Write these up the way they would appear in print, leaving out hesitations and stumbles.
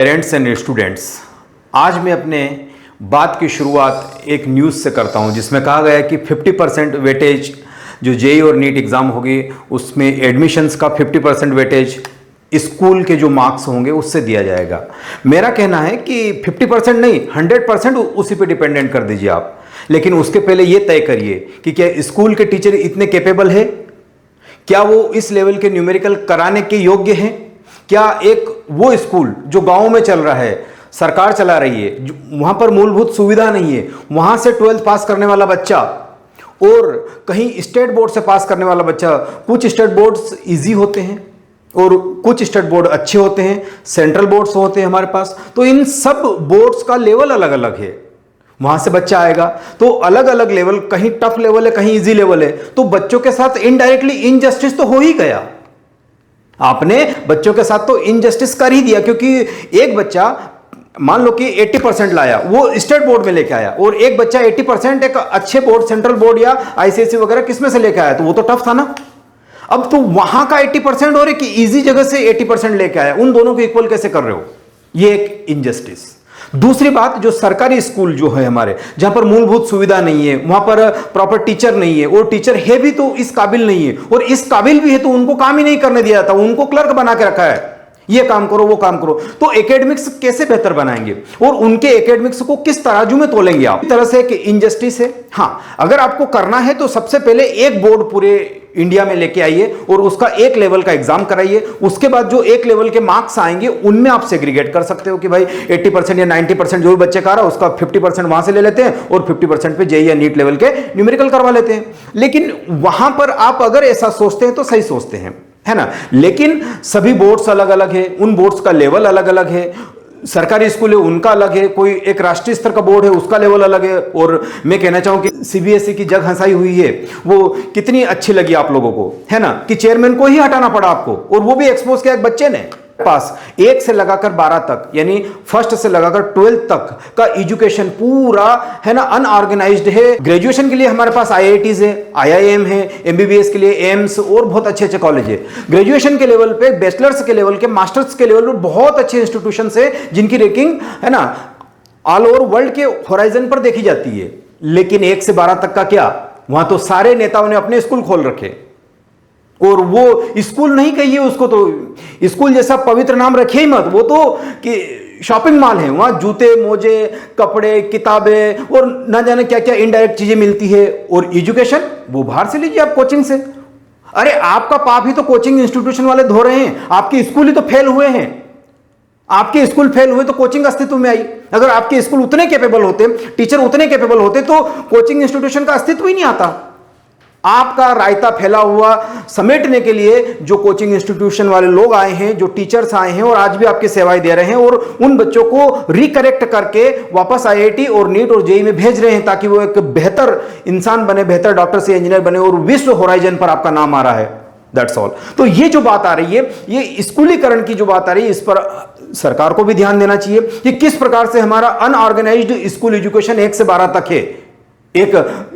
Parents and students, आज मैं अपने बात की शुरुआत एक न्यूज़ से करता हूं जिसमें कहा गया है कि 50% वेटेज जो जेई और नीट एग्ज़ाम होगी उसमें एडमिशन्स का 50% वेटेज स्कूल के जो मार्क्स होंगे उससे दिया जाएगा। मेरा कहना है कि 50% नहीं 100% उसी पे डिपेंडेंट कर दीजिए आप, लेकिन उसके पहले ये तय करिए कि क्या स्कूल के टीचर इतने कैपेबल है, क्या वो इस लेवल के न्यूमेरिकल कराने के योग्य हैं, क्या एक वो स्कूल जो गांव में चल रहा है, सरकार चला रही है, वहां पर मूलभूत सुविधा नहीं है, वहां से 12th पास करने वाला बच्चा और कहीं स्टेट बोर्ड से पास करने वाला बच्चा, कुछ स्टेट बोर्ड्स इजी होते हैं और कुछ स्टेट बोर्ड अच्छे होते हैं, सेंट्रल बोर्ड्स होते हैं हमारे पास, तो इन सब बोर्ड्स का लेवल अलग अलग है। वहां से बच्चा आएगा तो अलग अलग लेवल, कहीं टफ लेवल है कहीं इजी लेवल है, तो बच्चों के साथ इनडायरेक्टली इनजस्टिस तो हो ही गया। आपने बच्चों के साथ तो इनजस्टिस कर ही दिया, क्योंकि एक बच्चा मान लो कि 80% लाया, वो स्टेट बोर्ड में लेके आया, और एक बच्चा 80% एक अच्छे बोर्ड, सेंट्रल बोर्ड या आईसीएसई वगैरह किसमें से लेके आया, तो वो तो टफ था ना। अब तो वहां का 80% और एक इजी जगह से 80% लेके आया, उन दोनों को इक्वल कैसे कर रहे हो? ये एक इनजस्टिस। दूसरी बात, जो सरकारी स्कूल जो है हमारे, जहां पर मूलभूत सुविधा नहीं है, वहां पर प्रॉपर टीचर नहीं है, और टीचर है भी तो इस काबिल नहीं है, और इस काबिल भी है तो उनको काम ही नहीं करने दिया जाता, उनको क्लर्क बना के रखा है, ये काम करो वो काम करो। तो एकेडमिक्स कैसे बेहतर बनाएंगे और उनके एकेडमिक्स को किस तराजू में तोलेंगे आप? इस तरह से कि इनजस्टिस है। हाँ, अगर आपको करना है तो सबसे पहले एक बोर्ड पूरे इंडिया में लेके आइए और उसका एक लेवल का एग्जाम कराइए, उसके बाद जो एक लेवल के मार्क्स आएंगे उनमें आप सेग्रीगेट कर सकते हो कि भाई 80% या 90% जो भी बच्चे का रहा उसका 50% वहां से ले लेते हैं और 50% पे जेईई या नीट लेवल के न्यूमेरिकल करवा लेते हैं। लेकिन वहां पर आप अगर ऐसा सोचते हैं तो सही सोचते हैं, है ना। लेकिन सभी बोर्ड्स अलग अलग है, उन बोर्ड्स का लेवल अलग अलग है, सरकारी स्कूल है उनका अलग है, कोई एक राष्ट्रीय स्तर का बोर्ड है उसका लेवल अलग है। और मैं कहना चाहूं कि सीबीएसई की जग हंसाई हुई है वो कितनी अच्छी लगी आप लोगों को, है ना, कि चेयरमैन को ही हटाना पड़ा आपको, और वो भी एक्सपोज किया एक बच्चे ने। पास 1 से लगाकर 12 तक, यानी फर्स्ट से लगाकर 12th तक का एजुकेशन पूरा, है ना, अनऑर्गेनाइज्ड है। ग्रेजुएशन के लिए हमारे पास आईआईटीज है, आईआईएम है, एमबीबीएस के लिए एम्स और बहुत अच्छे अच्छे कॉलेज है। ग्रेजुएशन के लेवल पे, बैचलर्स के लेवल के, मास्टर्स के लेवल पे बहुत अच्छे इंस्टीट्यूशन है जिनकी रैंकिंग, है ना, ऑल ओवर वर्ल्ड के होराइजन पर देखी जाती है। लेकिन 1 से 12 तक का क्या, वहां तो सारे नेताओं ने अपने स्कूल खोल रखे, और वो स्कूल नहीं कहिए उसको, तो स्कूल जैसा पवित्र नाम रखिए ही मत, वो तो कि शॉपिंग मॉल है, वहां जूते मोजे कपड़े किताबें और ना जाने क्या क्या इनडायरेक्ट चीजें मिलती है। और एजुकेशन वो बाहर से लीजिए आप, कोचिंग से। अरे आपका पाप ही तो कोचिंग इंस्टीट्यूशन वाले धो रहे हैं, आपके स्कूल ही तो फेल हुए हैं। आपके स्कूल फेल हुए तो कोचिंग अस्तित्व में आई। अगर आपके स्कूल उतने कैपेबल होते, टीचर उतने कैपेबल होते, तो कोचिंग इंस्टीट्यूशन का अस्तित्व ही नहीं आता। आपका रायता फैला हुआ समेटने के लिए जो कोचिंग इंस्टीट्यूशन वाले लोग आए हैं, जो टीचर्स आए हैं और आज भी आपकी सेवाएं दे रहे हैं, और उन बच्चों को रिकरेक्ट करके वापस आईआईटी और नीट और जेईई में भेज रहे हैं ताकि वो एक बेहतर इंसान बने, बेहतर डॉक्टर से इंजीनियर बने, और विश्व होराइजन पर आपका नाम आ रहा है। That's all. तो ये जो बात आ रही है, ये स्कूलीकरण की जो बात आ रही है, इस पर सरकार को भी ध्यान देना चाहिए कि किस प्रकार से हमारा अनऑर्गेनाइज्ड स्कूल एजुकेशन 1 से 12 तक है। एक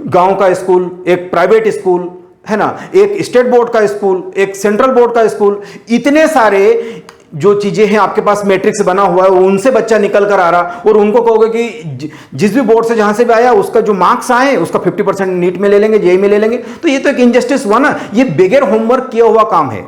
गांव का स्कूल, एक प्राइवेट स्कूल, है ना, एक स्टेट बोर्ड का स्कूल, एक सेंट्रल बोर्ड का स्कूल, इतने सारे जो चीजें हैं आपके पास मैट्रिक्स बना हुआ है, उनसे बच्चा निकल कर आ रहा, और उनको कहोगे कि जिस भी बोर्ड से जहां से भी आया उसका जो मार्क्स आए उसका 50% नीट में ले लेंगे, जेईई में ले लेंगे, तो ये तो एक इनजस्टिस हुआ ना। ये बगैर होमवर्क किया हुआ काम है।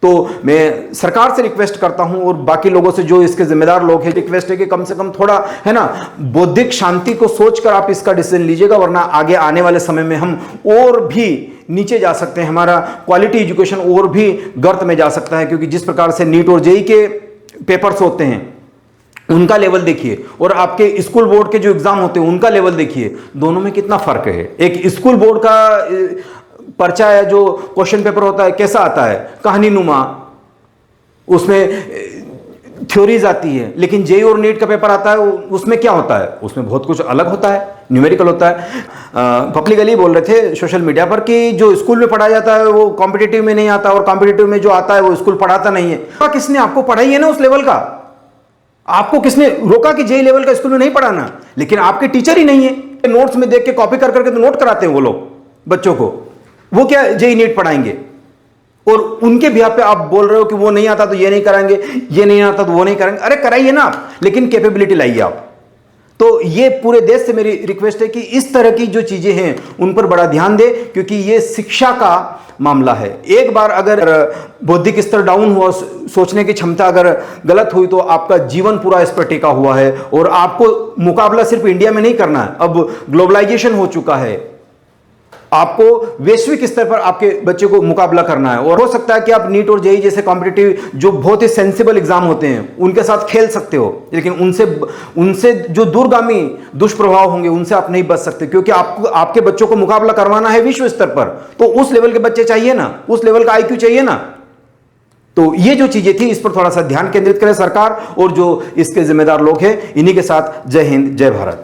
तो मैं सरकार से रिक्वेस्ट करता हूं और बाकी लोगों से जो इसके जिम्मेदार लोग हैं, रिक्वेस्ट है कि कम से कम थोड़ा, है ना, बौद्धिक शांति को सोचकर आप इसका डिसीजन लीजिएगा, वरना आगे आने वाले समय में हम और भी नीचे जा सकते हैं, हमारा क्वालिटी एजुकेशन और भी गर्त में जा सकता है। क्योंकि जिस प्रकार से नीट और जेईई के पेपर्स होते हैं उनका लेवल देखिए, और आपके स्कूल बोर्ड के जो एग्जाम होते हैं उनका लेवल देखिए, दोनों में कितना फर्क है। एक स्कूल बोर्ड का पर्चा है, जो क्वेश्चन पेपर होता है कैसा आता है, कहानी नुमा, उसमें थ्योरीज आती है। लेकिन जेईई और नीट का पेपर आता है, उसमें क्या होता है, उसमें बहुत कुछ अलग होता है, न्यूमेरिकल होता है। पब्लिकली बोल रहे थे सोशल मीडिया पर कि जो स्कूल में पढ़ाया जाता है वो कॉम्पिटिटिव में नहीं आता, और कॉम्पिटिटिव में जो आता है वो स्कूल पढ़ाता नहीं है। किसने आपको पढ़ाई है ना उस लेवल का? आपको किसने रोका कि जेईई लेवल का स्कूल में नहीं पढ़ाना? लेकिन आपके टीचर ही नहीं है, नोट्स में देख के कॉपी कर करके तो नोट कराते हैं वो लोग बच्चों को, वो क्या जेईई नीट पढ़ाएंगे? और उनके बिहाफ पे आप बोल रहे हो कि वो नहीं आता तो ये नहीं कराएंगे, ये नहीं आता तो वो नहीं करेंगे। अरे कराइए ना, लेकिन कैपेबिलिटी लाइए आप। तो ये पूरे देश से मेरी रिक्वेस्ट है कि इस तरह की जो चीजें हैं उन पर बड़ा ध्यान दें, क्योंकि ये शिक्षा का मामला है। एक बार अगर बौद्धिक स्तर डाउन हुआ, सोचने की क्षमता अगर गलत हुई, तो आपका जीवन पूरा इस पर टिका हुआ है। और आपको मुकाबला सिर्फ इंडिया में नहीं करना है, अब ग्लोबलाइजेशन हो चुका है, आपको वैश्विक स्तर पर आपके बच्चे को मुकाबला करना है। और हो सकता है कि आप नीट और जेईई जैसे कॉम्पिटिटिव जो बहुत ही सेंसिबल एग्जाम होते हैं उनके साथ खेल सकते हो, लेकिन उनसे जो दूरगामी दुष्प्रभाव होंगे उनसे आप नहीं बच सकते, क्योंकि आपको आपके बच्चों को मुकाबला करवाना है विश्व स्तर पर। तो उस लेवल के बच्चे चाहिए ना, उस लेवल का आईक्यू चाहिए ना। तो ये जो चीजें थी इस पर थोड़ा सा ध्यान केंद्रित करें सरकार, और जो इसके जिम्मेदार लोग हैं इन्हीं के साथ। जय हिंद, जय भारत।